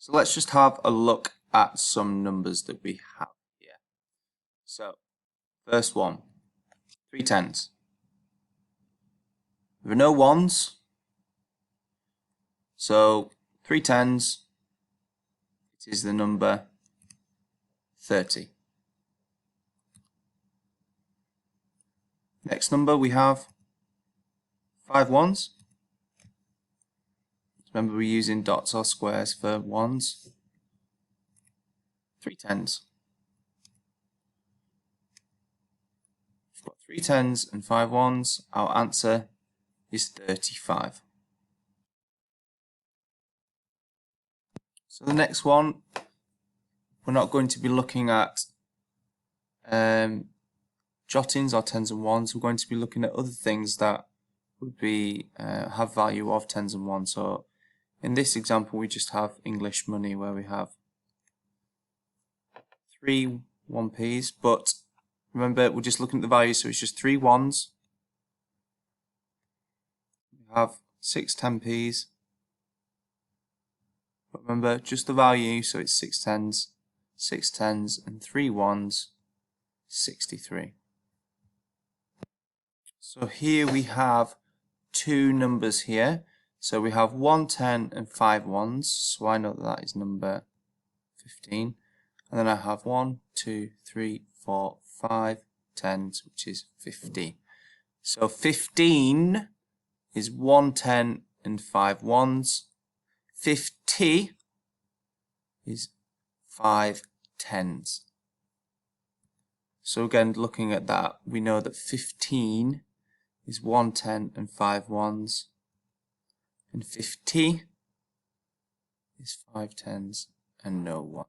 So let's just have a look at some numbers that we have here. So first one, 3 tens. There are no ones, so 3 tens, it is the number 30. Next number we have 5 ones. Remember, we're using dots or squares for ones. 3 tens. We've got 3 tens and 5 ones. Our answer is 35. So the next one, we're not going to be looking at jottings or tens and ones. We're going to be looking at other things that would be have value of tens and ones. So in this example, we just have English money where we have 3 1p's, but remember we're just looking at the value, so it's just 3 ones. We have 6 10p's, but remember just the value, so it's 6 tens, and 3 ones, 63. So here we have two numbers here. So we have 1 10 and 5 ones, so I know that is number 15. And then I have 1, 2, 3, 4, 5 tens, which is 50. So 15 is 1 10 and 5 ones. 50 is 5 tens. So again, looking at that, we know that 15 is 1 10 and 5 ones. And 50 is 5 tens and no ones.